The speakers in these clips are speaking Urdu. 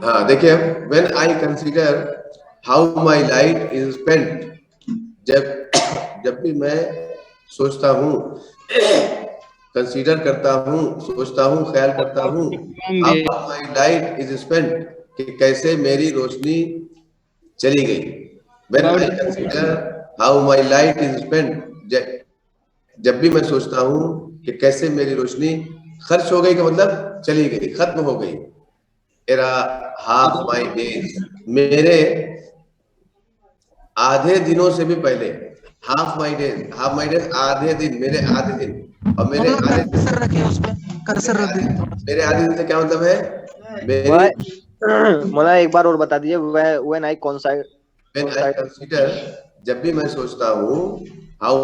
ہاں دیکھیے when I consider how my life is spent, جب بھی میں سوچتا ہوں، کنسیڈر کرتا ہوں، سوچتا ہوں، خیال کرتا ہوں how my life is spent، کہ کیسے میری روشنی چلی گئی. when I consider how my life is spent، جب بھی میں سوچتا ہوں کہ کیسے میری روشنی خرچ ہو گئی، کا مطلب چلی گئی، ختم ہو گئی. ایرا ہاف مائی ڈیز، میرے آدھے دنوں سے بھی پہلے. ہاف مائی ڈیز آدھے دن، میرے آدھے دن. اور میرے آدھے دن سے کیا مطلب ہے؟ مولانا ایک بار اور بتا دیجیے. when I consider، جب بھی میں سوچتا ہوں how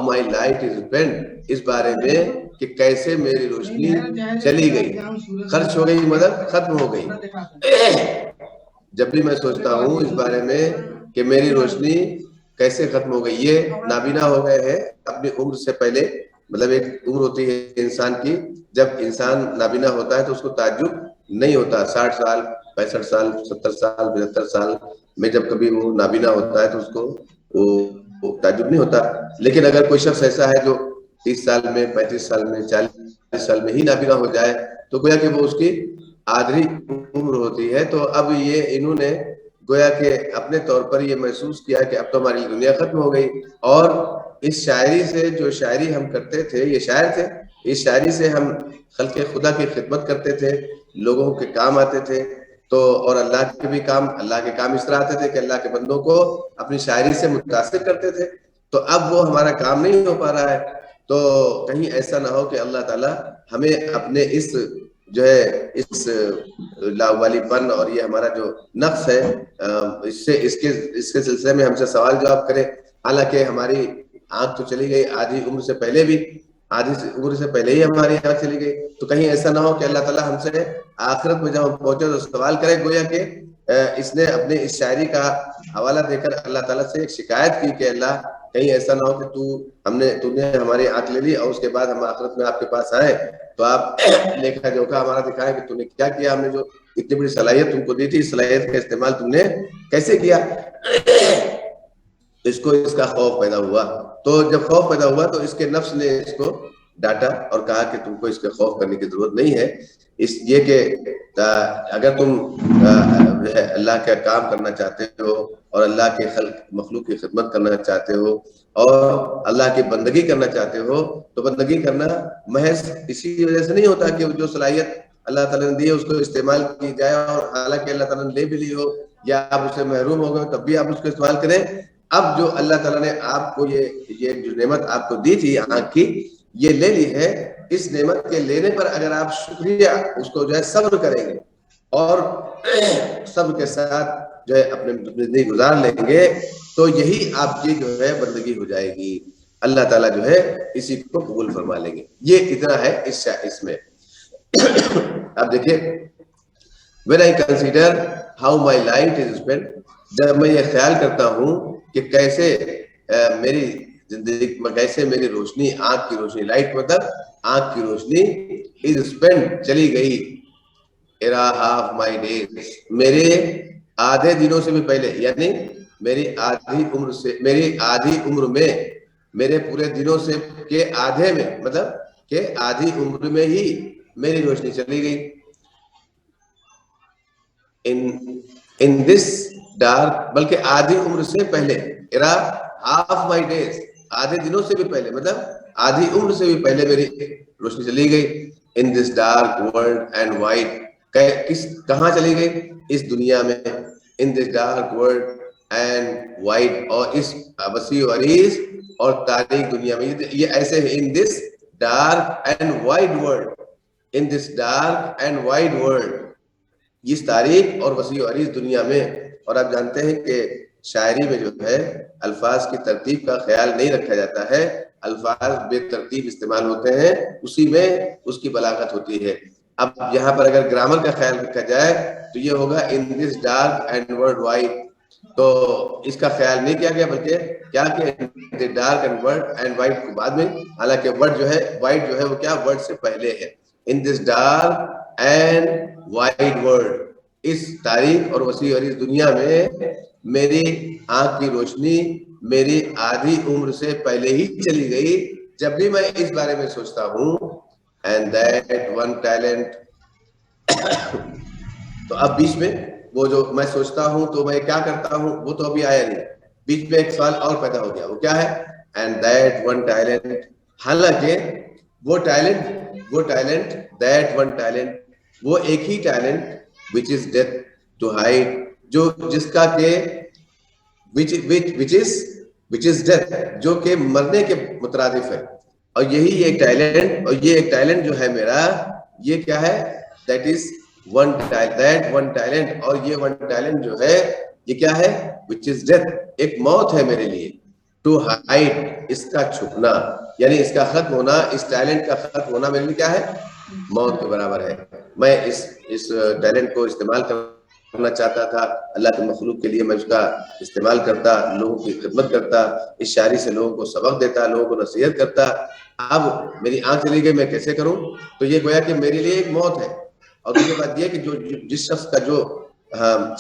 my life is spent، اس بارے میں کہ کیسے میری روشنی چلی گئی، خرچ ہو گئی، مطلب ختم ہو گئی. جب بھی میں سوچتا ہوں اس بارے میں کہ میری روشنی کیسے ختم ہو گئی. یہ نابینا ہو گئے ہیں اپنی عمر سے پہلے. مطلب ایک عمر ہوتی ہے انسان کی، جب انسان نابینا ہوتا ہے تو اس کو تعجب نہیں ہوتا. 60 سال، 65 سال، 70 سال، 75 سال میں جب کبھی وہ نابینا ہوتا ہے تو اس کو وہ تعجب نہیں ہوتا. لیکن اگر کوئی شخص ایسا ہے جو 30 سال میں، 35 سال میں، 40 سال میں ہی نابینا ہو جائے تو گویا کہ وہ اس کی آدھی عمر ہوتی ہے. تو اب یہ انہوں نے گویا کہ اپنے طور پر یہ محسوس کیا کہ اب تو ہماری دنیا ختم ہو گئی. اور اس شاعری سے، جو شاعری ہم کرتے تھے، یہ شاعر تھے، اس شاعری سے ہم خلق خدا کی خدمت کرتے تھے، لوگوں کے کام آتے تھے. تو اور اللہ کے بھی کام، اللہ کے کام اس طرح آتے تھے کہ اللہ کے بندوں کو اپنی شاعری سے متاثر کرتے تھے. تو اب وہ ہمارا کام نہیں ہو پا رہا ہے. تو کہیں ایسا نہ ہو کہ اللہ تعالیٰ ہمیں اپنے اس جو ہے اس لاوالی پن اور یہ ہمارا جو نقص ہے، اس کے سلسلے میں ہم سے سوال جواب کرے. حالانکہ ہماری آنکھ تو چلی گئی آدھی عمر سے پہلے بھی، آدھی عمر سے پہلے ہی ہماری آنکھ چلی گئی. تو کہیں ایسا نہ ہو کہ اللہ تعالیٰ ہم سے آخرت میں جب ہم پہنچے تو سوال کرے. گویا کہ اس نے اپنے اس شاعری کا حوالہ دے کر اللہ تعالیٰ سے ایک شکایت کی کہ اللہ کہیں ایسا نہ ہو کہ تو نے ہماری آنکھ لے لی اور اس کے بعد ہم آخرت میں آپ کے پاس آئے تو آپ لیکھا جوکھا ہمارا دکھائے کہ تو نے کیا کیا، ہم نے جو اتنی بڑی صلاحیت تم کو دی تھی، اس صلاحیت کا استعمال تم نے کیسے کیا. اس کو اس کا خوف پیدا ہوا. تو جب خوف پیدا ہوا تو اس کے نفس نے اس کو ڈانٹا اور کہا کہ تم کو اس کے خوف کرنے کی ضرورت نہیں ہے. اس یہ کہ اگر تم اللہ کا کام کرنا چاہتے ہو اور اللہ کے مخلوق کی خدمت کرنا چاہتے ہو اور اللہ کی بندگی کرنا چاہتے ہو تو بندگی کرنا محض اسی وجہ سے نہیں ہوتا کہ جو صلاحیت اللہ تعالیٰ نے دی ہے اس کو استعمال کی جائے. اور حالانکہ اللہ تعالیٰ نے لے بھی لی ہو یا آپ اس سے محروم ہو گئے تب بھی آپ اس کو استعمال کریں. اب جو اللہ تعالیٰ نے آپ کو یہ جو نعمت آپ کو دی تھی آنکھ کی، یہ لے لی ہے. اس نعمت کے لینے پر اگر آپ شکریہ اس کو جو ہے صبر کریں گے اور صبر کے ساتھ جو ہے اپنے زندگی گزار لیں گے تو یہی آپ کی جو ہے بندگی ہو جائے گی. اللہ تعالیٰ جو ہے اسی کو قبول فرما لیں گے. یہ اتنا ہے اس میں. اب دیکھیں when I consider how my life is spent، جب میں یہ خیال کرتا ہوں کہ کیسے میری زندگی میں، کیسے میری روشنی، آنکھ کی روشنی، لائٹ مطلب آنکھ کی روشنی is spent چلی گئی. ایرا ہاف مائی ڈیز، میرے آدھے دنوں سے بھی پہلے، یعنی میری آدھی عمر میں، میرے پورے دنوں سے کے آدھے میں، مطلب کہ آدھی عمر میں ہی میری روشنی چلی گئی. in this dark، بلکہ آدھی عمر سے پہلے، ایرا ہاف مائی ڈیز، آدھے دنوں سے بھی پہلے، مطلب آدھی عمر سے بھی پہلے میری روشنی چلی گئی. in this dark world and wide، کہاں چلی گئی؟ اس دنیا میں. in this dark world and wide، اور اس وسیع و عریض اور تاریک دنیا میں. یہ ایسے ہے in this dark and wide world، in this dark and wide world، اس تاریخ اور وسیع و عریض دنیا میں. اور آپ جانتے ہیں کہ شاعری میں جو ہے الفاظ کی ترتیب کا خیال نہیں رکھا جاتا ہے، الفاظ بے ترتیب استعمال ہوتے ہیں، اسی میں اس کی بلاغت ہوتی ہے. اب یہاں پر اگر گرامر کا خیال رکھا جائے تو یہ ہوگا in this dark and world wide، تو اس کا خیال نہیں کیا گیا، بلکہ کیا کہ dark and word and white کو بعد میں، حالانکہ ورڈ جو ہے وائٹ جو ہے وہ کیا ورڈ سے پہلے ہے. ان دس ڈارک اینڈ وائٹ ورلڈ، اس تاریخ اور وسیع اور اس دنیا میں میری آنکھ کی روشنی میری آدھی عمر سے پہلے ہی چلی گئی. جب بھی میں اس بارے میں سوچتا ہوں اینڈ دیٹ ون ٹیلنٹ، تو اب بیچ میں وہ جو میں سوچتا ہوں تو میں کیا کرتا ہوں وہ تو ابھی آیا نہیں، بیچ میں ایک سوال اور پیدا ہو گیا، وہ کیا ہے؟ اینڈ دیٹ ون ٹیلنٹ، حالانکہ وہ ٹیلنٹ دیٹ ون ٹیلنٹ، وہ ایک ہی talent which is death to hide، جو جس کا کہ which is death، جو کہ مرنے کے مترادف ہے. اور یہی ایک ٹیلنٹ، اور یہ ایک ٹیلنٹ جو ہے میرا، یہ کیا ہے؟ that is that one talent، اور یہ one talent جو ہے یہ کیا ہے؟ which is death، ایک موت ہے میرے لیے. to hide، اس کا چھپنا، یعنی اس کا ختم ہونا، اس ٹیلنٹ کا ختم ہونا میرے لیے کیا ہے؟ موت کے برابر ہے. میں اس ٹیلنٹ کو استعمال کرنا چاہتا تھا اللہ کے مخلوق کے لیے، میں اس کا استعمال کرتا، لوگوں کی خدمت کرتا، اس شاعری سے لوگوں کو سبق دیتا، لوگوں کو نصیحت کرتا. اب میری آنکھ چلی گئی، میں کیسے کروں؟ تو یہ گویا کہ میرے لیے ایک موت ہے. اور دوسری بات یہ کہ جو جس شخص کا جو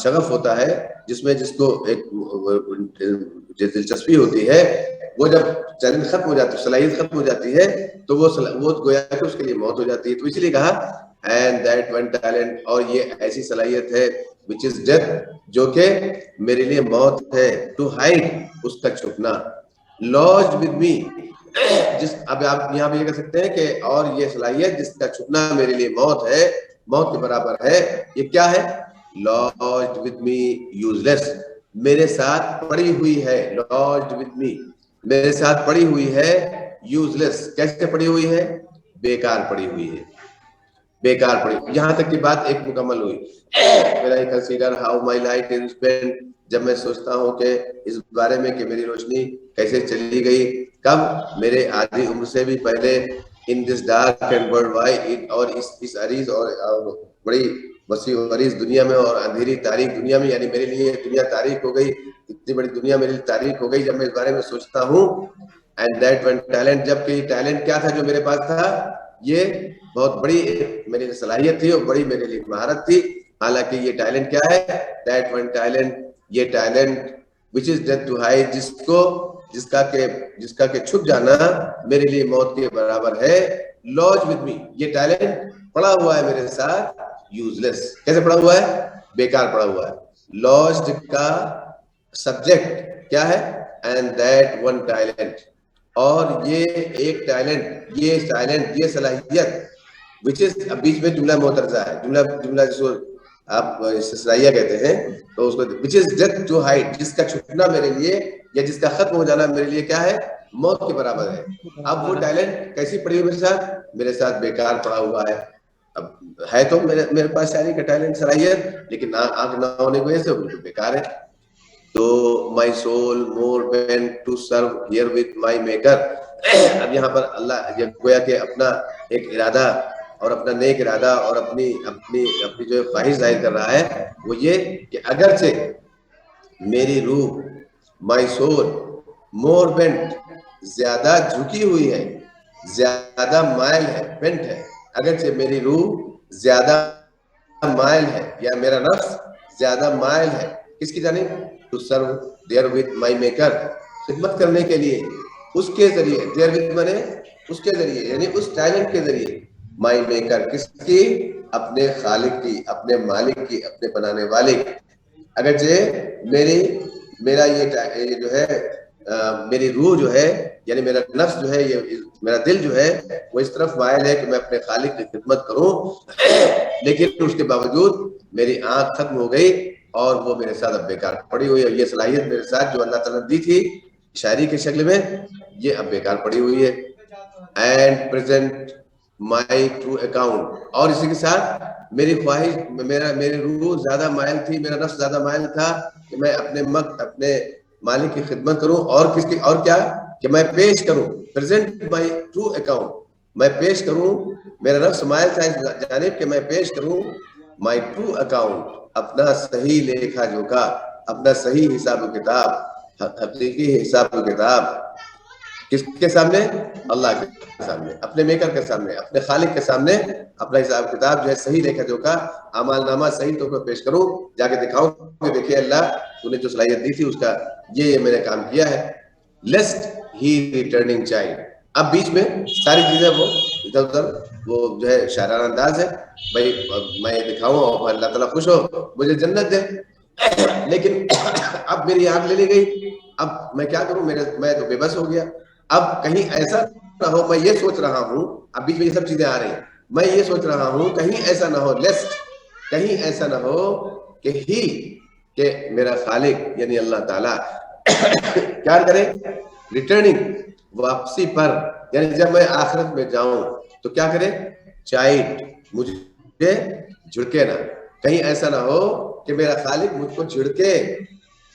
شغف ہوتا ہے، جس کو ایک دلچسپی ہوتی ہے، وہ جب چیلنج ختم ہو جاتی ہے، صلاحیت ختم ہو جاتی ہے، تو وہ گویا کہ اس کے لیے موت ہو جاتی ہے. تو اس لیے کہا اینڈ دیٹ ون ٹیلنٹ، اور یہ ایسی صلاحیت ہے which is death، جو کہ میرے لیے موت ہے. ٹو ہائڈ، اس کا چھپنا. lodged with me، اب آپ یہاں پہ یہ کہہ سکتے ہیں کہ اور یہ صلاحیت جس کا چھپنا میرے لیے موت ہے، موت کے برابر ہے. یہ کیا ہے؟ lodged with me useless، میرے ساتھ پڑی ہوئی ہے. lodged with me، میرے ساتھ پڑی ہوئی ہے. useless، کیسے پڑی ہوئی ہے؟ بیکار پڑی ہوئی ہے، بیکار پڑی. یہاں تک کی بات ایک مکمل ہوئی. When I consider how my light is spent، جب میں سوچتا ہوں کہ اس بارے میں کہ میری روشنی کیسے چلی گئی، کب؟ میرے آدھی عمر سے بھی پہلے. in this dark and world wide، اور اس عریض اور بڑی وسیع و عریض دنیا میں، اور اندھیری تاریخ دنیا میں، یعنی میرے لیے دنیا تاریخ ہو گئی، اتنی بڑی دنیا میرے لیے تاریخ ہو گئی جب میں اس بارے میں سوچتا ہوں. اینڈ دیٹ ون ٹیلنٹ، جبکہ یہ ٹیلنٹ کیا تھا جو میرے پاس تھا؟ یہ بہت بڑی میرے لیے صلاحیت تھی اور بڑی میرے لیے مہارت تھی. حالانکہ یہ ٹیلنٹ کیا ہے؟ دیٹ ون ٹیلنٹ، یہ talent which is death to hide، جس کا کہ چھپ جانا میرے لیے موت کے برابر ہے. lodge with me، یہ ٹیلنٹ پڑا ہوا ہے میرے ساتھ. useless، کیسے پڑا ہوا ہے؟ بیکار پڑا ہوا ہے. lodged کا سبجیکٹ کیا ہے؟ and that one talent، اور یہ ایک ٹیلنٹ، یہ صلاحیت which is، اب بیچ میں جملہ معترضہ ہے، جملہ جس کو آپ استثنائیہ کہتے ہیں، تو اس کو which is death to hide، جس کا چھپنا میرے لیے یا جس کا ختم ہو جانا میرے لیے کیا ہے؟ موت کے برابر ہے. اب وہ ٹیلنٹ کیسی پڑی ہوئی میرے ساتھ بیکار پڑا ہوا ہے. اب ہے تو میرے پاس شاعری کا ٹیلنٹ، صلاحیت، لیکن آنکھ نہ ہونے کی وجہ سے بالکل بیکار ہے. تو my soul more bent to serve here with my maker، اب یہاں پر اللہ گویا کہ اپنا ایک ارادہ اور اپنا نیک ارادہ اور اپنی جو خواہش ظاہر کر رہا ہے، وہ یہ کہ اگرچہ میری روح my soul more bent، زیادہ جھکی ہوئی ہے، زیادہ مائل ہے، بینٹ ہے، اگرچہ میری روح زیادہ مائل ہے یا میرا نفس زیادہ مائل ہے کس کی جانب؟ to serve there with my maker، خدمت کرنے کے لیے اس کے ذریعے. there with مانے اس کے ذریعے، یعنی اس ٹیلنٹ کے ذریعے. my maker، کس کی؟ اپنے خالق کی، اپنے مالک کی، اپنے بنانے والے کی. اگرچہ میرا یہ جو ہے میری روح جو ہے، یعنی میرا نفس جو ہے، یہ میرا دل جو ہے، وہ اس طرف مائل ہے کہ میں اپنے خالق کی خدمت کروں، لیکن اس کے باوجود میری آنکھ ختم ہو گئی اور وہ میرے ساتھ اب بیکار پڑی ہوئی ہے. یہ صلاحیت میرے ساتھ جو اللہ تعالیٰ نے دی تھی شاعری کے شکل میں، یہ اب بیکار پڑی ہوئی ہے. And present my true account, اور اسی کے ساتھ میری خواہش، میری روح زیادہ مائل تھی، میرا نفس زیادہ مائل تھا کہ میں اپنے مالک کی خدمت کروں، اور کس کی، اور کیا کہ میں پیش کروں. پریزنٹ مائی ٹرو اکاؤنٹ، میں پیش کروں. میرا نفس مائل تھا اس جانب کہ میں پیش کروں مائی ٹرو اکاؤنٹ، اپنا صحیح لیکھا جوکھا. اپنا صحیح حساب و کتاب، حقیقی حساب و کتاب کس کے سامنے؟ اللہ کے سامنے، اپنے میکر کے سامنے، اپنے خالق کے سامنے اپنا حساب کتاب جو ہے صحیح لیکھا جوکھا اعمال نامہ صحیح طور پر پیش کروں، جا کے دکھاؤں کہ دیکھیے اللہ تو نے جو صلاحیت دی تھی اس کا یہ میں نے کام کیا ہے. لیسٹ ہی ریٹرننگ چائلڈ. اب بیچ میں ساری چیزیں وہ ادھر ادھر وہ جو ہے شاعرانہ انداز ہے، بھائی میں یہ دکھاؤں اور اللہ تعالیٰ خوش ہو مجھے جنت دے. لیکن اب میری آنکھ لے لی گئی، اب میں کیا کروں، میں تو بے بس ہو گیا. اب کہیں ایسا نہ ہو، میں یہ سوچ رہا ہوں، اب بیچ میں یہ سب چیزیں آ رہی ہیں، میں یہ سوچ رہا ہوں کہیں ایسا نہ ہو، لیسٹ کہیں ایسا نہ ہو کہ میرا خالق یعنی اللہ تعالیٰ کیا کرے، ریٹرننگ واپسی پر، یعنی جب میں آخرت میں جاؤں تو کیا کرے، چائلڈ مجھے جھڑکے نہ. کہیں ایسا نہ ہو کہ میرا خالق مجھ کو جھڑکے،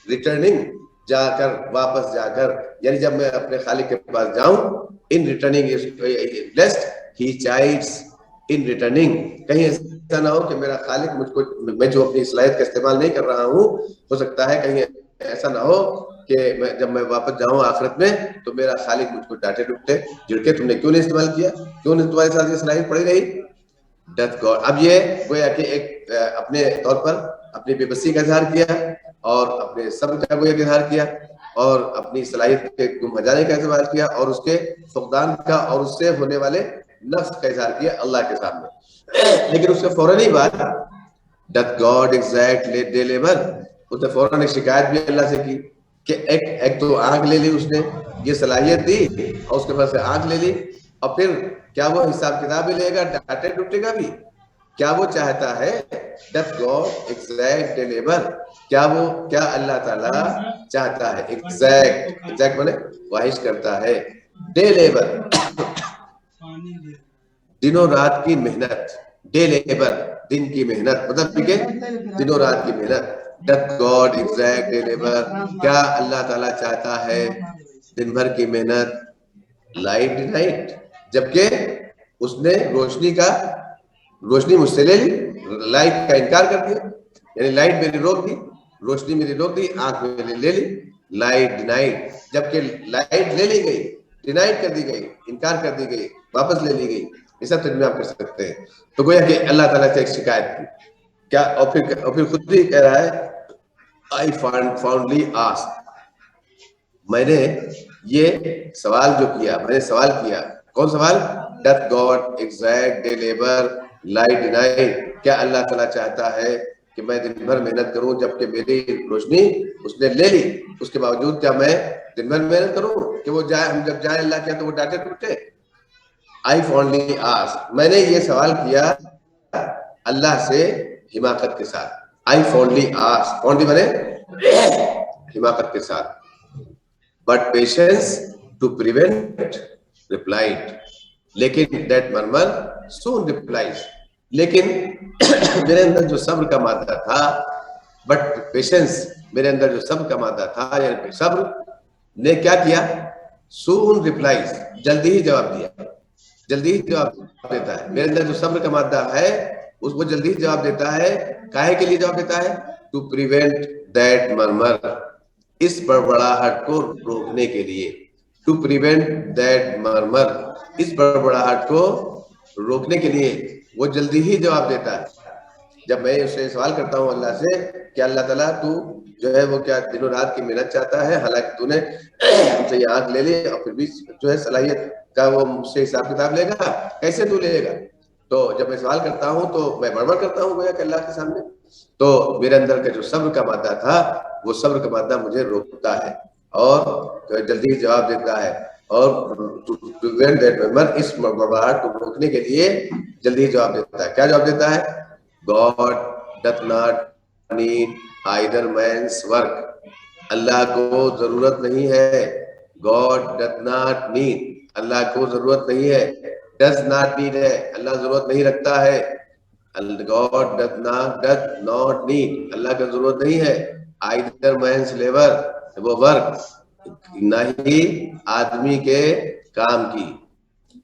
ریٹرننگ جا کر، واپس جا کر، یعنی جب میں اپنے خالق کے پاس جاؤں، ان ریٹرننگ لیسٹ ہی چائلڈس ان ریٹرننگ، کہیں ایسا نہ ہو کہ میرا خالق مجھ کو، میں جو اپنی صلاحیت کا استعمال نہیں کر رہا ہوں، ہو سکتا ہے کہیں ایسا نہ ہو کہ جب میں واپس جاؤں آخرت میں تو میرا خالق مجھ کو ڈانٹے ڈپٹے جھڑکے، تم نے کیوں نہیں استعمال کیا، کیوں نہیں تمہارے ساتھ یہ صلاحیت پڑی رہی. Death God. اب یہ گویا کہ ایک اپنے طور پر اپنی بے بسی کا اظہار کیا اور اپنے صبر کا گویا کہ اظہار کیا اور اپنی صلاحیت کے گم جانے کا اظہار کیا اور اس کے فقدان کا اور اس سے ہونے والے نقص کا اظہار کیا اللہ کے سامنے. لیکن اس سے فوراً ہی بات death God exact day labour, اس نے فوراً ایک شکایت بھی اللہ سے کی کہ ایک تو آنکھ لے لی اس نے، یہ صلاحیت دی اور اس کے بعد سے آنکھ لے لی، اور پھر کیا وہ حساب کتاب بھی لے گا، ڈانٹے ڈپٹے گا بھی. کیا وہ چاہتا ہے death God exact day labour, کیا اللہ تعالیٰ چاہتا ہے ایگزیکٹ مانے خواہش کرتا ہے، ڈے لیبر دنوں رات کی محنت، ڈے لیبر دن کی محنت، مطلب کہ دنوں رات کی محنت. Death God exact day labour, کیا اللہ تعالیٰ چاہتا ہے دن بھر کی محنت، لائٹ، جبکہ اس نے روشنی مجھ سے لے لی، لائٹ کا انکار کر دیا، یعنی لائٹ میری روک دی، روشنی میری روک دی، آنکھ میں لے لی، لائٹ ڈینائڈ، جبکہ لائٹ لے لی گئی، ڈینائڈ کر دی گئی، انکار کر دی گئی، واپس لے لی گئی. یہ سب ترجمہ آپ کر سکتے ہیں. تو گویا کہ اللہ تعالیٰ سے ایک شکایت کی کیا، اور پھر خود بھی کہہ رہا ہے I fondly asked، میں نے یہ سوال جو کیا، میں نے سوال کیا، کون سوال، death God exact day labour light denied, کیا اللہ تعالیٰ چاہتا ہے کہ میں دن بھر محنت کروں جبکہ میری روشنی اس نے لے لی، اس کے باوجود کیا میں دن بھر محنت کروں کہ وہ جائے، ہم جب جائیں اللہ کیا تو وہ ڈانٹے ٹوٹے. I fondly asked، میں نے یہ سوال کیا اللہ سے حماقت کے ساتھ. I fondly asked، fondly بنے حماقت کے ساتھ. But patience to prevent replied، لیکن that murmur soon replies، لیکن میرے اندر جو صبر کا مادہ تھا، but patience میرے اندر جو صبر کا مادہ تھا، یعنی صبر نے کیا کیا، soon replies، جلدی ہی جواب دیا، جلدی ہی جواب دیتا ہے. میرے اندر جو صبر کا مادہ ہے اس کو جلدی ہی جواب دیتا ہے. کاہے کے لیے جواب دیتا ہے، ٹو پریونٹ دیٹ مرمر، اس بڑبڑاہٹ کو روکنے کے لیے، ٹو پریونٹ دیٹ مرمر، اس بڑبڑاہٹ کو روکنے کے لیے وہ جلدی ہی جواب دیتا ہے. جب میں اس سے سوال کرتا ہوں اللہ سے کہ اللہ تعالیٰ تو جو ہے وہ کیا دنوں رات کی محنت چاہتا ہے، حالانکہ تو نے ہم سے یہ آنکھ لے لی اور پھر بھی جو ہے صلاحیت کا وہ مجھ سے حساب کتاب لے گا، کیسے تو لے گا. تو جب میں سوال کرتا ہوں تو میں بڑبڑ کرتا ہوں گویا کہ اللہ کے سامنے. تو میرے اندر کا جو صبر کا مادہ تھا وہ صبر کا مادہ مجھے روکتا ہے اور جلدی جواب دیتا ہے، اور اس بڑبڑاہٹ کو روکنے کے لیے جلدی جواب دیتا ہے. کیا جواب دیتا ہے، God doth not need either man's work، اللہ کو ضرورت نہیں ہے. God doth not need، اللہ کو ضرورت نہیں ہے. does not need ہے، اللہ ضرورت نہیں رکھتا ہے. God doth not need، اللہ کا ضرورت نہیں ہے. either man's labor، وہ ورک، نہ ہی آدمی کے کام کی،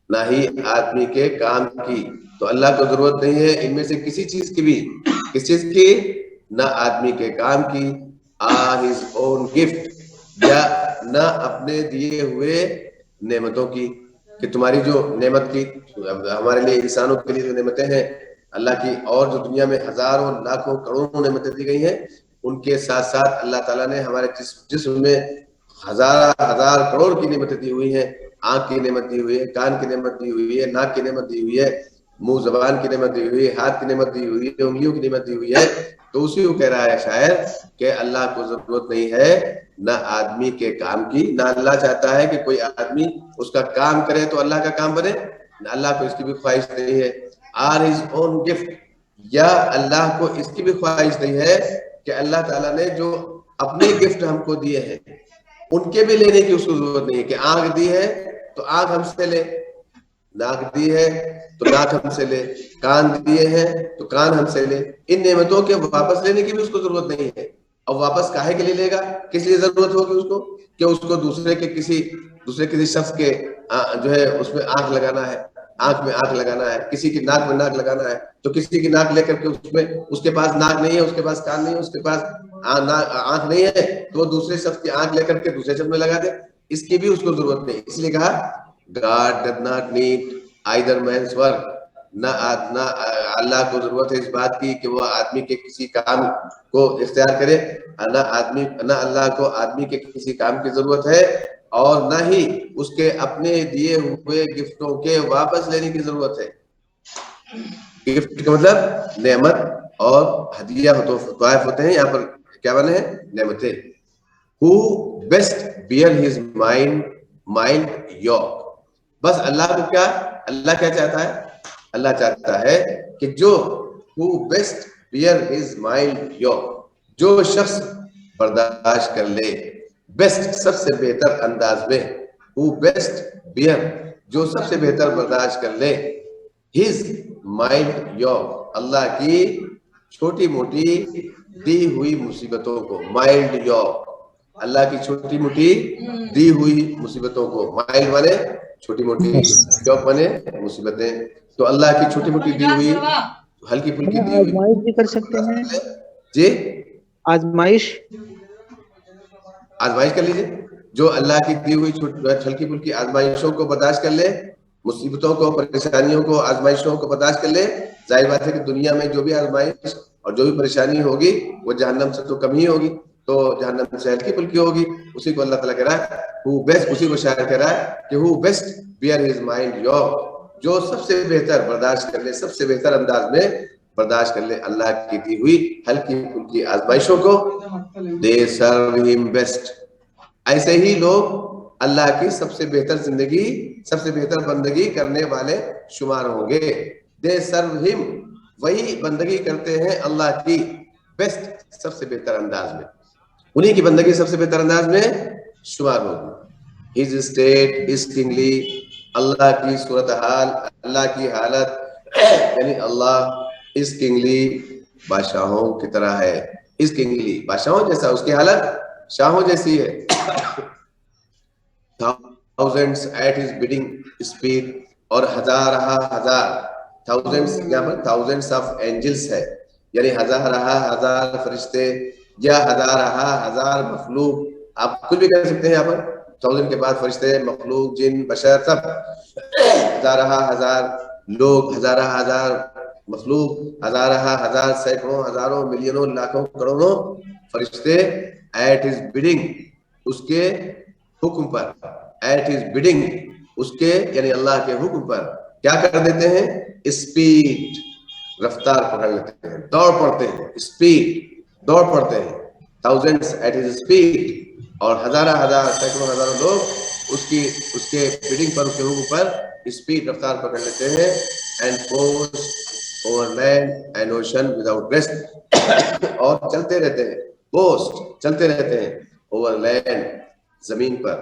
نہ ہی آدمی کے کام کی. تو اللہ کو ضرورت نہیں ہے ان میں سے کسی چیز کی بھی، کس چیز کی، نہ آدمی کے کام کی are his own gift, یا نہ اپنے دیے ہوئے نعمتوں کی, کہ تمہاری جو نعمت کی ہمارے لیے انسانوں کے لیے جو نعمتیں ہیں اللہ کی, اور جو دنیا میں ہزاروں لاکھوں کروڑوں نعمتیں دی گئی ہیں, ان کے ساتھ ساتھ اللہ تعالیٰ نے ہمارے جسم میں ہزار کروڑ کی نعمتیں دی ہوئی ہیں. آنکھ کی نعمت دی ہوئی ہے, کان کی نعمت دی ہوئی ہے, ناک کی نعمت دی ہوئی ہے, منہ زبان کی نعمت دی ہوئی ہے, ہاتھ کی نعمت دی ہوئی ہے, انگلیوں کی نعمت دی ہوئی ہے. تو اسی کو کہہ رہا ہے شاعر کہ اللہ کو ضرورت نہیں ہے نہ آدمی کے کام کی, نہ اللہ چاہتا ہے کہ کوئی آدمی اس کا کام کرے تو اللہ کا کام بنے, نہ اللہ کو اس کی بھی خواہش نہیں ہے. آر ہز اون گفٹ, یا اللہ کو اس کی بھی خواہش نہیں ہے کہ اللہ تعالیٰ نے جو اپنے گفٹ ہم کو دیے ہیں ان کے بھی لینے کی اس کو ضرورت نہیں ہے, کہ آنکھ دی ہے تو آنکھ ہم سے لے, ناک دی ہے تو ناک ہم سے لے, کان دیے ہیں تو کان ہم سے لے. ان نعمتوں کے واپس لینے کی بھی اس کو ضرورت نہیں ہے. اور واپس کاہے کے لیے لے گا, کس لیے ضرورت ہوگی اس کو, کہ اس کو دوسرے کسی شخص کے جو ہے اس میں آنکھ لگانا ہے, آنکھ میں آنکھ لگانا ہے, کسی کی ناک میں ناک لگانا ہے, تو کسی کی ناک لے کر کے اس کے پاس ناک نہیں ہے, اس کے پاس کان نہیں ہے, اس کے پاس آنکھ نہیں ہے, تو وہ دوسرے شخص کی آنکھ لے کر کے دوسرے شخص میں لگا دے, اس کی بھی اس کو ضرورت نہیں. اس لیے کہا God does not need either man's work, نہ اللہ کو ضرورت ہے اس بات کی کہ وہ آدمی کے کسی کام کو اختیار کرے, نہ اللہ کو آدمی کے کسی کام کی ضرورت ہے, اور نہ ہی اس کے اپنے دیے ہوئے گفٹوں کے واپس لینے کی ضرورت ہے. گفٹ کا مطلب نعمت اور ہدیہ طائف ہوتے ہیں, یہاں پر کیا بنے ہیں, نعمتیں. Who best bear his mind yoke, بس اللہ کو اللہ کیا چاہتا ہے, اللہ چاہتا ہے کہ جو who best bear his mind yoke, جو شخص برداشت کر لے, بیسٹ سب سے بہتر انداز میں, who best bear جو سب سے بہتر برداشت کر لے, his mind yoke اللہ کی چھوٹی موٹی دی ہوئی مصیبتوں کو, مائلڈ yoke اللہ کی چھوٹی موٹی دی ہوئی مصیبتوں کو, مائلڈ والے چھوٹی موٹی, yoke بنے مصیبتیں, تو اللہ کی چھوٹی موٹی دی ہوئی ہلکی پھلکی دی ہوئی آزمائش بھی کر سکتے ہیں جی, آزمائش کر لیجیے. جو اللہ کی دی ہوئی ہلکی پھلکی آزمائشوں کو برداشت کر لے, مصیبتوں کو, پریشانیوں کو, آزمائشوں کو برداشت کر لے, ظاہر بات ہے کہ دنیا میں جو بھی آزمائش اور جو بھی پریشانی ہوگی وہ جہنم سے تو کم ہی ہوگی, تو جہنم سے ہلکی پھلکی ہوگی. اسی کو اللہ تعالیٰ کہہ رہا ہے, اسی کو شاعر کہہ رہا ہے کہ who best bear his mind yoke, جو سب سے بہتر برداشت کر لے, سب سے بہتر انداز میں برداشت کر لے اللہ کی دی ہوئی ہلکی پھلکی آزمائشوں کو. they serve him best, ایسے ہی لوگ اللہ کی سب سے بہتر زندگی, سب سے بہتر بندگی کرنے والے شمار ہوں گے. they serve him, وہی بندگی کرتے ہیں اللہ کی, بیسٹ سب سے بہتر انداز میں, انہی کی بندگی سب سے بہتر انداز میں شمار ہوگی. his state is kingly, اللہ کی صورتحال, اللہ کی حالت, یعنی اللہ is kingly بادشاہوں کی طرح ہے, is kingly بادشاہوں جیسا, اس کی حالت شاہوں جیسی ہے. thousands at his bidding speed, اور ہزار thousands, یہاں پر thousands of angels ہے, یعنی ہزار فرشتے, یا ہزار مخلوق, آپ کچھ بھی کہہ سکتے ہیں. یہاں پر تھاؤزینڈ کے بعد فرشتے, مخلوق, جن, بشر, سب, ہزار لوگ, ہزار مخلوق, ہزار سینکڑوں, ہزاروں, ملینوں, لاکھوں, کروڑوں فرشتے, ایٹ ہز bidding اس کے حکم پر, ایٹ ہز bidding اس کے یعنی اللہ کے حکم پر کیا کر دیتے ہیں, اسپیڈ رفتار پکڑ لیتے ہیں, دوڑ پڑتے ہیں, اسپیڈ دوڑ پڑتے ہیں. thousands at his speed, اور ہزار سینکڑوں ہزاروں لوگ اس کے bidding پر, اس کے حکم پر اسپیڈ رفتار پکڑ لیتے ہیں. and goes over land and ocean without rest, اور چلتے رہتے ہیں, post چلتے رہتے ہیں, over land زمین پر,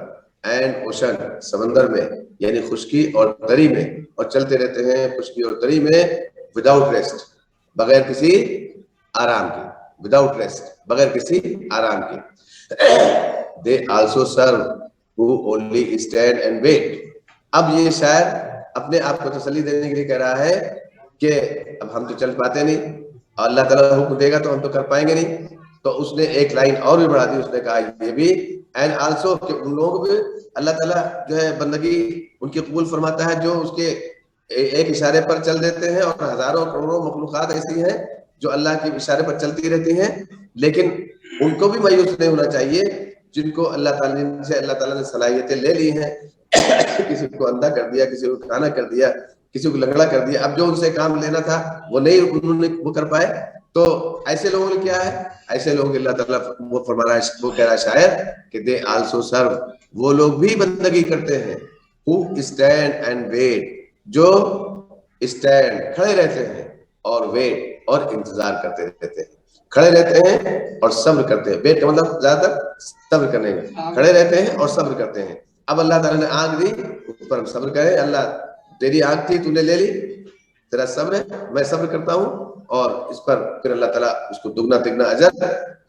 and ocean سمندر میں, یعنی خشکی اور تری میں, اور چلتے رہتے ہیں خشکی اور تری میں, without rest بغیر کسی آرام کے, without rest بغیر کسی آرام کے. they also serve who only stand and wait. اب یہ شاعر اپنے آپ کو تسلی دینے کے لیے کہہ رہا ہے کہ اب ہم تو چل پاتے نہیں, اور اللہ تعالیٰ حکم دے گا تو ہم تو کر پائیں گے نہیں, تو اس نے ایک لائن اور بھی بڑھا دی, اس نے کہا یہ بھی اینڈ آلسو کہ ان لوگوں کو بھی اللہ تعالیٰ جو ہے بندگی ان کی قبول فرماتا ہے جو اس کے ایک اشارے پر چل دیتے ہیں, اور ہزاروں کروڑوں مخلوقات ایسی ہیں جو اللہ کے اشارے پر چلتی رہتی ہیں, لیکن ان کو بھی مایوس نہیں ہونا چاہیے جن کو اللہ تعالیٰ نے صلاحیتیں لے لی ہیں. کسی کو اندھا کر دیا, کسی کو کانا کر دیا, کسی کو لنگڑا کر دیا, اب جو ان سے کام لینا تھا وہ نہیں انہوں نے وہ کر پائے. تو ایسے لوگوں نے کیا ہے, ایسے لوگوں کے اللہ تعالیٰ وہ فرما رہا ہے, وہ کہہ رہا ہے شاید کہ دے آلسو سرو, وہ لوگ بھی بندگی کرتے ہیں, who stand and wait, جو اسٹینڈ کھڑے رہتے ہیں اور ویٹ اور انتظار کرتے رہتے ہیں, کھڑے رہتے ہیں اور صبر کرتے ہیں. ویٹ کا مطلب زیادہ تر صبر کرنے کا, کھڑے رہتے ہیں اور صبر کرتے ہیں. اب اللہ تعالیٰ نے آنکھ دی, اس پر ہم صبر کریں. اللہ تیری آنکھ تھی, تو نے لے لی, تیرا صبر ہے, میں صبر کرتا ہوں, اور اس پر پھر اللہ تعالیٰ اس کو دگنا تگنا اجر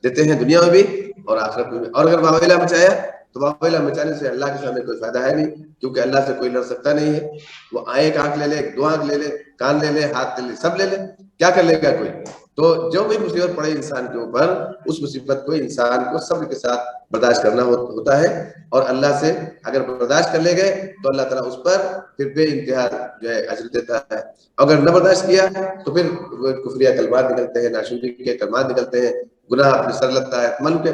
دیتے ہیں دنیا میں بھی اور آخرت میں بھی. اور اگر واویلا مچایا تو واویلا مچانے سے اللہ کے سامنے کوئی فائدہ ہے نہیں, کیونکہ اللہ سے کوئی لڑ سکتا نہیں ہے. وہ ایک آنکھ لے لے, دو آنکھ لے لے, کان لے لے, ہاتھ لے لے, سب لے لے, کیا کر لے گا کوئی؟ تو جو بھی مصیبت پڑے انسان کے اوپر, اس مصیبت کو انسان کو صبر کے ساتھ برداشت کرنا ہوتا ہے, اور اللہ سے اگر برداشت کر لے گئے تو اللہ تعالیٰ اس پر پھر بے انتہا جو ہے اجر دیتا ہے. اگر نہ برداشت کیا تو پھر کفریہ کلمات نکلتے ہیں, ناشکری کے کلمات نکلتے ہیں, گناہ اپنے سر لگتا ہے من کے,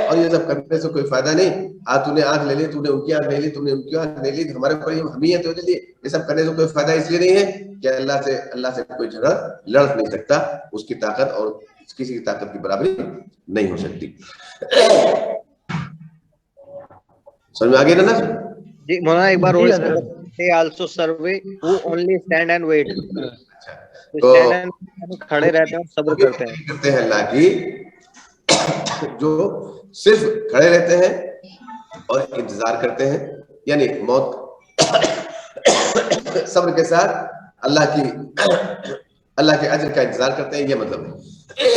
اور یہ سب کرنے سے کوئی فائدہ نہیں. تو نے آنکھ لے لی, تو نے ان کی آنکھ لے لی, تو نے ان کی آنکھ لے لی, ہمارے اوپر ہم ہی ہے تو لیے, یہ سب کرنے سے کوئی فائدہ اس لیے نہیں ہے کہ اللہ سے کوئی جھگڑا لڑ نہیں سکتا, اس کی طاقت اور کسی کی طاقت کی برابری نہیں ہو سکتی. سمجھ میں آگے نا جی مولانا ایک بار اور they also survey who only stand and wait, تو کھڑے رہتے ہیں اور صبر کرتے ہیں اللہ کی, جو صرف کھڑے رہتے ہیں اور انتظار کرتے ہیں, یعنی موت صبر کے ساتھ اللہ کے اجر کا انتظار کرتے ہیں, یہ مطلب ہے.